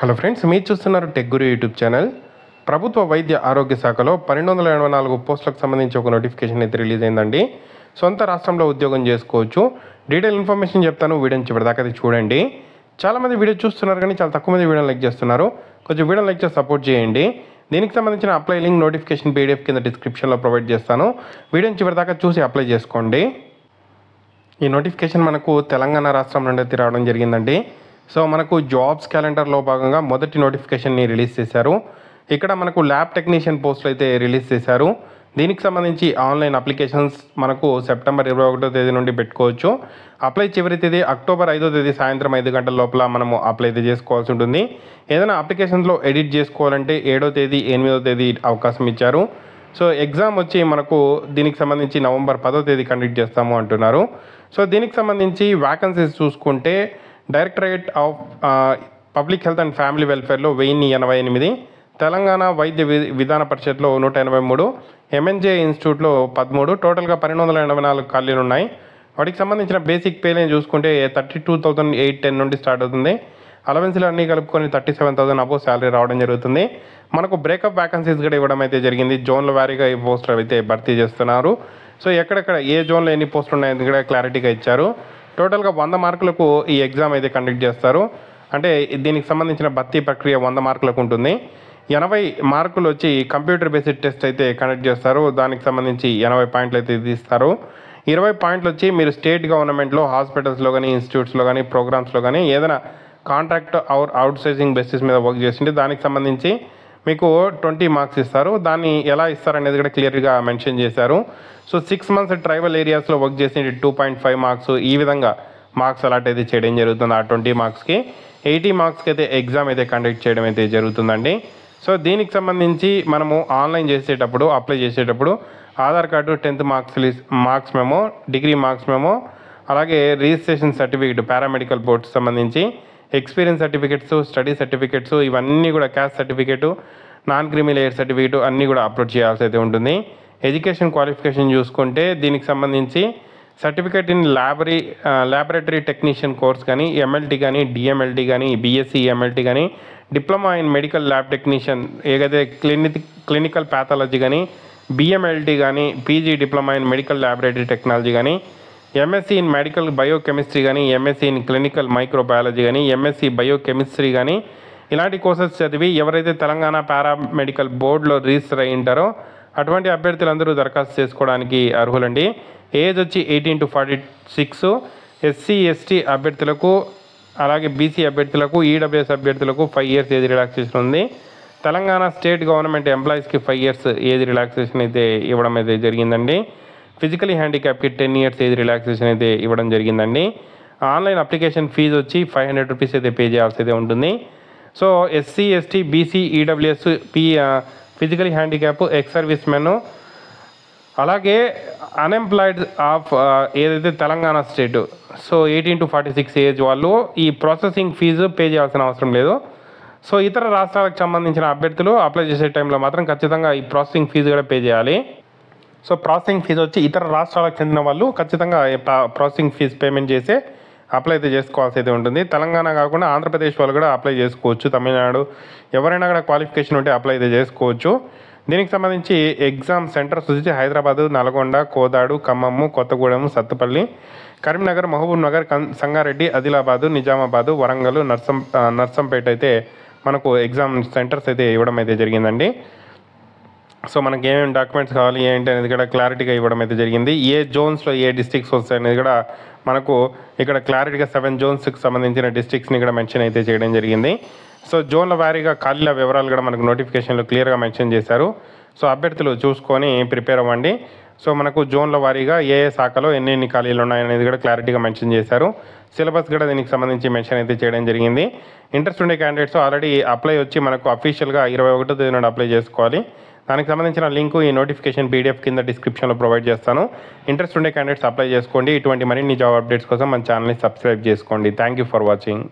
Hello friends, మీరు చూస్తున్నారు tech గురు YouTube channel. ప్రభుత్వ వైద్య ఆరోగ్య శాఖలో 1284 పోస్టులకు సంబంధించి ఒక నోటిఫికేషన్ అయితే రిలీజ్ అయిందండి. సొంత రాష్ట్రంలో ఉద్యోగం చేసుకోవచ్చు. డీటెయిల్ ఇన్ఫర్మేషన్ చెప్తాను, వీడియోని చివరిదాకా అది చూడండి. చాలామంది వీడియో చూస్తున్నారు కానీ చాలా తక్కువ మంది వీడియోని లైక్ చేస్తున్నారు. కొంచెం వీడియోని లైక్ చేసి సపోర్ట్ చేయండి. దీనికి సంబంధించిన అప్లై లింక్ నోటిఫికేషన్ పీడిఎఫ్ కింద డిస్క్రిప్షన్లో ప్రొవైడ్ చేస్తాను. వీడియోని చివరిదాకా చూసి అప్లై చేసుకోండి. ఈ నోటిఫికేషన్ మనకు తెలంగాణ రాష్ట్రం నుండి అయితే రావడం జరిగిందండి. సో మనకు జాబ్స్ క్యాలెండర్లో భాగంగా మొదటి నోటిఫికేషన్ని రిలీజ్ చేశారు. ఇక్కడ మనకు ల్యాబ్ టెక్నీషియన్ పోస్టులు అయితే రిలీజ్ చేశారు. దీనికి సంబంధించి ఆన్లైన్ అప్లికేషన్స్ మనకు సెప్టెంబర్ 21వ తేదీ నుండి పెట్టుకోవచ్చు. అప్లై చివరి తేదీ అక్టోబర్ 5వ తేదీ సాయంత్రం 5 గంటల లోపల మనము అప్లై అయితే చేసుకోవాల్సి ఉంటుంది. ఏదైనా అప్లికేషన్స్లో ఎడిట్ చేసుకోవాలంటే 7వ తేదీ 8వ తేదీ అవకాశం ఇచ్చారు. సో ఎగ్జామ్ వచ్చి మనకు దీనికి సంబంధించి నవంబర్ 10వ తేదీ కండక్ట్ చేస్తాము అంటున్నారు. సో దీనికి సంబంధించి వ్యాకన్సీస్ చూసుకుంటే directorate of public health and family వెల్ఫేర్లో 1088, తెలంగాణ వైద్య విధాన పరిషత్లో 183, ఎంఎన్జే ఇన్స్టిట్యూట్లో 13, టోటల్గా 1284 ఖాళీలు ఉన్నాయి. వాటికి సంబంధించిన బేసిక్ పేని చూసుకుంటే 32,810 నుండి స్టార్ట్ అవుతుంది. అలవెన్స్లు అన్నీ కలుపుకొని 37,000 అబోవ్ శాలరీ రావడం జరుగుతుంది. మనకు బ్రేకప్ వ్యాకన్సీస్ కూడా ఇవ్వడం అయితే జరిగింది. జోన్ల వారీగా ఈ పోస్టులు అయితే భర్తీ చేస్తున్నారు. సో ఎక్కడెక్కడ ఏ జోన్లో ఎన్ని పోస్టులు ఉన్నాయని కూడా క్లారిటీగా ఇచ్చారు. టోటల్గా 100 మార్కులకు ఈ ఎగ్జామ్ అయితే కండక్ట్ చేస్తారు. అంటే దీనికి సంబంధించిన భర్తీ ప్రక్రియ 100 మార్కులకు ఉంటుంది. 80 మార్కులు వచ్చి కంప్యూటర్ బేస్డ్ టెస్ట్ అయితే కండక్ట్ చేస్తారు. దానికి సంబంధించి 80 పాయింట్లు అయితే తీస్తారు. 20 పాయింట్లు వచ్చి మీరు స్టేట్ గవర్నమెంట్లో హాస్పిటల్స్లో కానీ ఇన్స్టిట్యూట్స్లో కానీ ప్రోగ్రామ్స్లో కానీ ఏదైనా contract are out sourcing basis మీద వర్క్ చేసింటే దానికి సంబంధించి మీకు 20 మార్క్స్ ఇస్తారు. దాన్ని ఎలా ఇస్తారనేది కూడా క్లియర్గా మెన్షన్ చేశారు. సో 6 మంత్స్ ట్రైబల్ ఏరియాస్లో వర్క్ చేసి 2.5 మార్క్స్ ఈ విధంగా మార్క్స్ అలాట్ అయితే చేయడం జరుగుతుంది. ఆ 20 మార్క్స్కి 80 మార్క్స్కి అయితే ఎగ్జామ్ అయితే కండక్ట్ చేయడం అయితే జరుగుతుందండి. సో దీనికి సంబంధించి మనము ఆన్లైన్ చేసేటప్పుడు అప్లై చేసేటప్పుడు Aadhaar card, 10th marks memo, degree marks memo, అలాగే రిజిస్ట్రేషన్ సర్టిఫికేట్, పారామెడికల్ బోర్డ్స్ సంబంధించి ఎక్స్పీరియన్స్ సర్టిఫికేట్స్, స్టడీ సర్టిఫికేట్స్ ఇవన్నీ కూడా క్యాస్ట్ సర్టిఫికేటు, నాన్ క్రిమి లేయర్ సర్టిఫికేటు అన్నీ కూడా అప్లోడ్ చేయాల్సి అయితే ఉంటుంది. ఎడ్యుకేషన్ క్వాలిఫికేషన్ చూసుకుంటే దీనికి సంబంధించి certificate in laboratory technician course కానీ, ఎంఎల్టీ కానీ, డిఎంఎల్టీ కానీ, బీఎస్సీ ఎంఎల్టీ కానీ, diploma in medical lab technician ఏదైతే క్లినికల్ ప్యాథాలజీ కానీ, బిఎంఎల్టీ కానీ, PG diploma in medical laboratory technology కానీ, ఎంఎస్సీ ఇన్ మెడికల్ బయోకెమిస్ట్రీ కానీ, ఎంఎస్సీ ఇన్ క్లినికల్ మైక్రోబయాలజీ కానీ, ఎంఎస్సీ బయోకెమిస్ట్రీ కానీ ఇలాంటి కోర్సెస్ చదివి ఎవరైతే తెలంగాణ పారామెడికల్ బోర్డులో రిజిస్టర్ అయి ఉంటారో అటువంటి అభ్యర్థులందరూ దరఖాస్తు చేసుకోవడానికి అర్హులండి. ఏజ్ వచ్చి 18 to 46, ఎస్సీ ఎస్టీ అభ్యర్థులకు అలాగే బీసీ అభ్యర్థులకు, ఈడబ్ల్యూఎస్ అభ్యర్థులకు 5 years ఏజ్ రిలాక్సేషన్ ఉంది. తెలంగాణ స్టేట్ గవర్నమెంట్ ఎంప్లాయీస్కి 5 years ఏజ్ రిలాక్సేషన్ అయితే ఇవ్వడం అయితే జరిగిందండి. ఫిజికలీ హ్యాండిక్యాప్కి 10 years ఏజ్ రిలాక్సేషన్ అయితే ఇవ్వడం జరిగిందండి. ఆన్లైన్ అప్లికేషన్ ఫీజు వచ్చి 500 రూపీస్ అయితే పే చేయాల్సి అయితే ఉంటుంది. So SC ST BC EWS physically handicap, ex service men, అలాగే అన్ఎంప్లాయిడ్ ఆఫ్ ఏదైతే Telangana state, so 18 to 46 age వాళ్ళు ఈ ప్రాసెసింగ్ ఫీజు పే చేయాల్సిన అవసరం లేదు. సో ఇతర రాష్ట్రాలకు సంబంధించిన అభ్యర్థులు అప్లై చేసే టైంలో మాత్రం ఖచ్చితంగా ఈ ప్రాసెసింగ్ ఫీజు కూడా పే చేయాలి. సో ప్రాసెసింగ్ ఫీజు వచ్చి ఇతర రాష్ట్రాలకు చెందిన వాళ్ళు ఖచ్చితంగా ప్రాసెసింగ్ ఫీజు పేమెంట్ చేసి అప్లై అయితే చేసుకోవాల్సి అయితే ఉంటుంది. తెలంగాణ కాకుండా ఆంధ్రప్రదేశ్ వాళ్ళు కూడా అప్లై చేసుకోవచ్చు. తమిళనాడు ఎవరైనా కూడా క్వాలిఫికేషన్ ఉంటే అప్లై అయితే చేసుకోవచ్చు. దీనికి సంబంధించి ఎగ్జామ్ సెంటర్స్ వచ్చి హైదరాబాదు, నల్గొండ, కోదాడు, ఖమ్మము, కొత్తగూడెం, సత్తుపల్లి, కరీంనగర్, మహబూబ్ నగర్, సంగారెడ్డి, ఆదిలాబాదు, నిజామాబాదు, వరంగల్, నర్సంపేట అయితే మనకు ఎగ్జామ్ సెంటర్స్ అయితే ఇవ్వడం అయితే జరిగిందండి. సో మనకి ఏమేమి డాక్యుమెంట్స్ కావాలి ఏంటి అనేది కూడా క్లారిటీగా ఇవ్వడం అయితే జరిగింది. ఏ జోన్స్లో ఏ డిస్ట్రిక్ట్స్ వస్తాయి అనేది కూడా మనకు ఇక్కడ క్లారిటీగా 7 జోన్స్కి సంబంధించిన డిస్ట్రిక్ట్స్ని కూడా మెన్షన్ అయితే చేయడం జరిగింది. సో జోన్ల వారీగా ఖాళీల వివరాలు కూడా మనకు నోటిఫికేషన్లో క్లియర్గా మెన్షన్ చేశారు. సో అభ్యర్థులు చూసుకొని ప్రిపేర్ అవ్వండి. సో మనకు జోన్ల వారీగా ఏ శాఖలో ఎన్ని ఖాళీలు ఉన్నాయనేది కూడా క్లారిటీగా మెన్షన్ చేశారు. సిలబస్ కూడా దీనికి సంబంధించి మెన్షన్ అయితే చేయడం జరిగింది. ఇంట్రెస్ట్ ఉండే క్యాండిడేట్స్ ఆల్రెడీ అప్లై వచ్చి మనకు అఫీషియల్గా 21వ తేదీ నుండి అప్లై చేసుకోవాలి. దానికి సంబంధించిన లింకు ఈ నోటిఫికేషన్ పీడిఎఫ్ కింద డిస్క్రిప్షన్లో ప్రొవైడ్ చేస్తాను. ఇంట్రెస్ట్ ఉండే క్యాండిడేట్స్ అప్లై చేసుకోండి. ఇటువంటి మరిన్ని జాబ్ అప్డేట్స్ కోసం మన ఛానల్ని సబ్స్క్రైబ్ చేసుకోండి. Thank you for watching.